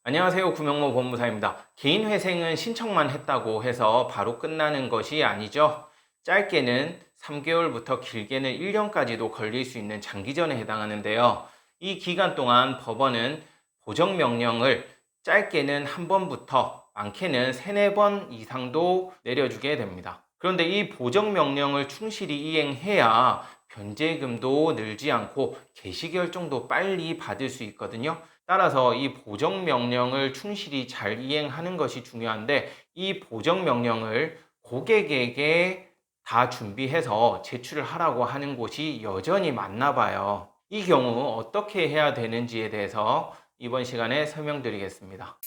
안녕하세요. 구명모 법무사입니다. 개인회생은 신청만 했다고 해서 바로 끝나는 것이 아니죠. 짧게는 3개월부터 길게는 1년까지도 걸릴 수 있는 장기전에 해당하는데요. 이 기간 동안 법원은 보정명령을 짧게는 한 번부터 많게는 3, 4번 이상도 내려주게 됩니다. 그런데 이 보정명령을 충실히 이행해야 변제금도 늘지 않고 개시결정도 빨리 받을 수 있거든요. 따라서 이 보정명령을 충실히 잘 이행하는 것이 중요한데, 이 보정명령을 고객에게 다 준비해서 제출을 하라고 하는 곳이 여전히 많나 봐요. 이 경우 어떻게 해야 되는지에 대해서 이번 시간에 설명드리겠습니다.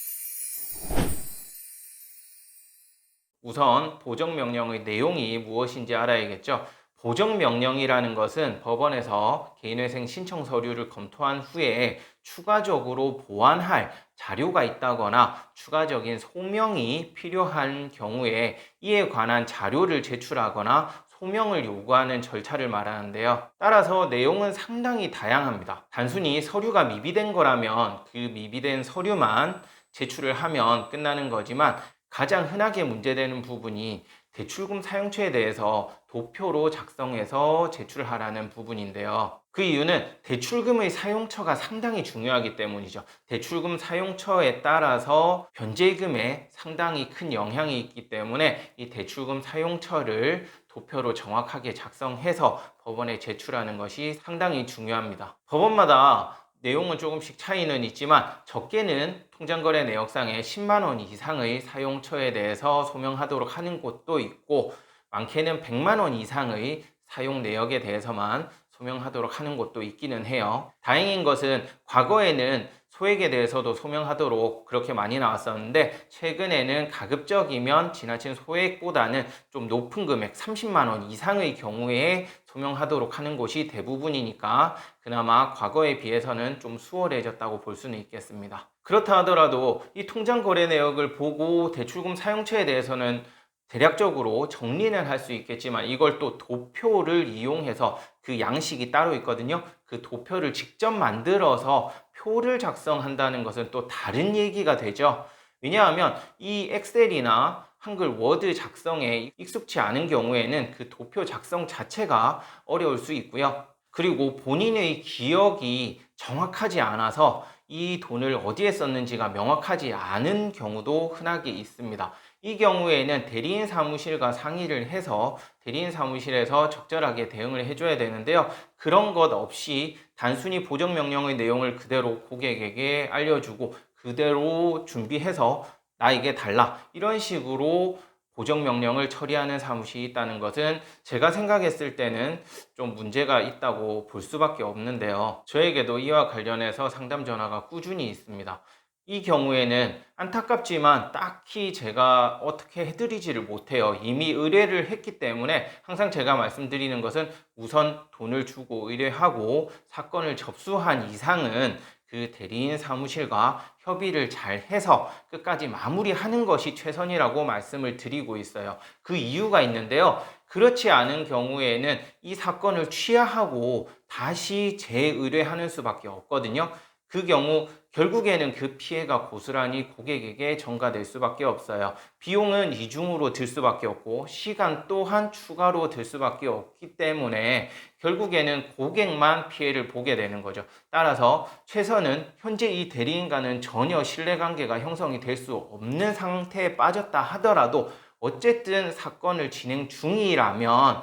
우선 보정명령의 내용이 무엇인지 알아야겠죠. 보정명령이라는 것은 법원에서 개인회생 신청 서류를 검토한 후에 추가적으로 보완할 자료가 있다거나 추가적인 소명이 필요한 경우에 이에 관한 자료를 제출하거나 소명을 요구하는 절차를 말하는데요. 따라서 내용은 상당히 다양합니다. 단순히 서류가 미비된 거라면 그 미비된 서류만 제출을 하면 끝나는 거지만, 가장 흔하게 문제되는 부분이 대출금 사용처에 대해서 도표로 작성해서 제출하라는 부분인데요. 그 이유는 대출금의 사용처가 상당히 중요하기 때문이죠. 대출금 사용처에 따라서 변제금에 상당히 큰 영향이 있기 때문에 이 대출금 사용처를 도표로 정확하게 작성해서 법원에 제출하는 것이 상당히 중요합니다. 법원마다 내용은 조금씩 차이는 있지만 적게는 통장거래 내역상에 10만 원 이상의 사용처에 대해서 소명하도록 하는 곳도 있고, 많게는 100만 원 이상의 사용 내역에 대해서만 소명하도록 하는 곳도 있기는 해요. 다행인 것은 과거에는 소액에 대해서도 소명하도록 그렇게 많이 나왔었는데, 최근에는 가급적이면 지나친 소액보다는 좀 높은 금액 30만 원 이상의 경우에 소명하도록 하는 곳이 대부분이니까 그나마 과거에 비해서는 좀 수월해졌다고 볼 수는 있겠습니다. 그렇다 하더라도 이 통장 거래 내역을 보고 대출금 사용처에 대해서는 대략적으로 정리는 할 수 있겠지만, 이걸 또 도표를 이용해서 그 양식이 따로 있거든요. 그 도표를 직접 만들어서 표를 작성한다는 것은 또 다른 얘기가 되죠. 왜냐하면 이 엑셀이나 한글 워드 작성에 익숙치 않은 경우에는 그 도표 작성 자체가 어려울 수 있고요. 그리고 본인의 기억이 정확하지 않아서 이 돈을 어디에 썼는지가 명확하지 않은 경우도 흔하게 있습니다. 이 경우에는 대리인 사무실과 상의를 해서 대리인 사무실에서 적절하게 대응을 해줘야 되는데요. 그런 것 없이 단순히 보정명령의 내용을 그대로 고객에게 알려주고 그대로 준비해서 나에게 달라, 이런 식으로 보정명령을 처리하는 사무실이 있다는 것은 제가 생각했을 때는 좀 문제가 있다고 볼 수밖에 없는데요. 저에게도 이와 관련해서 상담 전화가 꾸준히 있습니다. 이 경우에는 안타깝지만 딱히 제가 어떻게 해드리지를 못해요. 이미 의뢰를 했기 때문에 항상 제가 말씀드리는 것은 우선 돈을 주고 의뢰하고 사건을 접수한 이상은 그 대리인 사무실과 협의를 잘 해서 끝까지 마무리하는 것이 최선이라고 말씀을 드리고 있어요. 그 이유가 있는데요. 그렇지 않은 경우에는 이 사건을 취하하고 다시 재의뢰하는 수밖에 없거든요. 그 경우 결국에는 그 피해가 고스란히 고객에게 전가될 수밖에 없어요. 비용은 이중으로 들 수밖에 없고 시간 또한 추가로 들 수밖에 없기 때문에 결국에는 고객만 피해를 보게 되는 거죠. 따라서 최선은 현재 이 대리인과는 전혀 신뢰관계가 형성이 될 수 없는 상태에 빠졌다 하더라도 어쨌든 사건을 진행 중이라면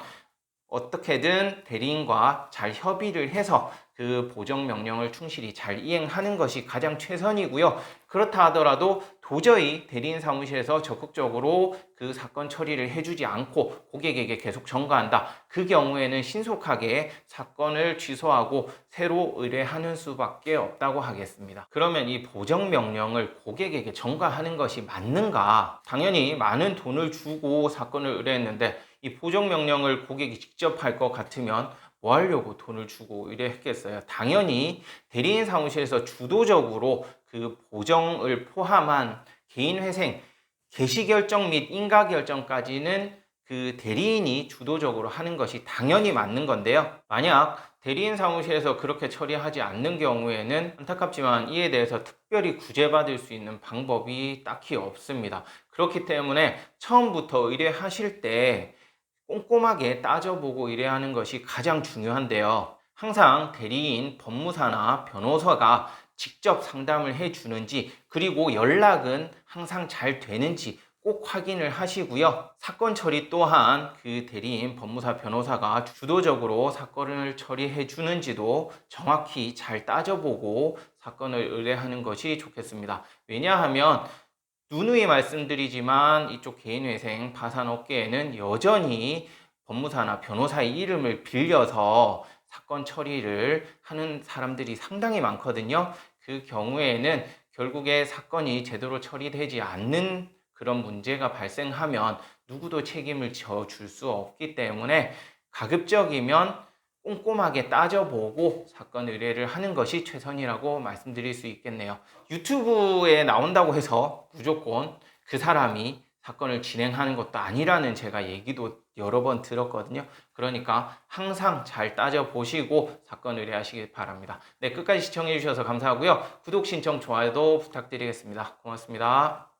어떻게든 대리인과 잘 협의를 해서 그 보정명령을 충실히 잘 이행하는 것이 가장 최선이고요. 그렇다 하더라도 도저히 대리인 사무실에서 적극적으로 그 사건 처리를 해주지 않고 고객에게 계속 전가한다. 그 경우에는 신속하게 사건을 취소하고 새로 의뢰하는 수밖에 없다고 하겠습니다. 그러면 이 보정명령을 고객에게 전가하는 것이 맞는가? 당연히 많은 돈을 주고 사건을 의뢰했는데 이 보정명령을 고객이 직접 할 것 같으면 뭐 하려고 돈을 주고 의뢰했겠어요? 당연히 대리인 사무실에서 주도적으로 그 보정을 포함한 개인회생, 개시결정 및 인가결정까지는 그 대리인이 주도적으로 하는 것이 당연히 맞는 건데요. 만약 대리인 사무실에서 그렇게 처리하지 않는 경우에는 안타깝지만 이에 대해서 특별히 구제받을 수 있는 방법이 딱히 없습니다. 그렇기 때문에 처음부터 의뢰하실 때 꼼꼼하게 따져보고 의뢰하는 것이 가장 중요한데요. 항상 대리인, 법무사나 변호사가 직접 상담을 해주는지, 그리고 연락은 항상 잘 되는지 꼭 확인을 하시고요. 사건 처리 또한 그 대리인, 법무사, 변호사가 주도적으로 사건을 처리해 주는지도 정확히 잘 따져보고 사건을 의뢰하는 것이 좋겠습니다. 왜냐하면 누누이 말씀드리지만 이쪽 개인회생 파산 업계에는 여전히 법무사나 변호사의 이름을 빌려서 사건 처리를 하는 사람들이 상당히 많거든요. 그 경우에는 결국에 사건이 제대로 처리되지 않는 그런 문제가 발생하면 누구도 책임을 져줄 수 없기 때문에 가급적이면 꼼꼼하게 따져보고 사건 의뢰를 하는 것이 최선이라고 말씀드릴 수 있겠네요. 유튜브에 나온다고 해서 무조건 그 사람이 사건을 진행하는 것도 아니라는 제가 얘기도 여러 번 들었거든요. 그러니까 항상 잘 따져보시고 사건 의뢰하시길 바랍니다. 네, 끝까지 시청해 주셔서 감사하고요. 구독, 신청, 좋아요도 부탁드리겠습니다. 고맙습니다.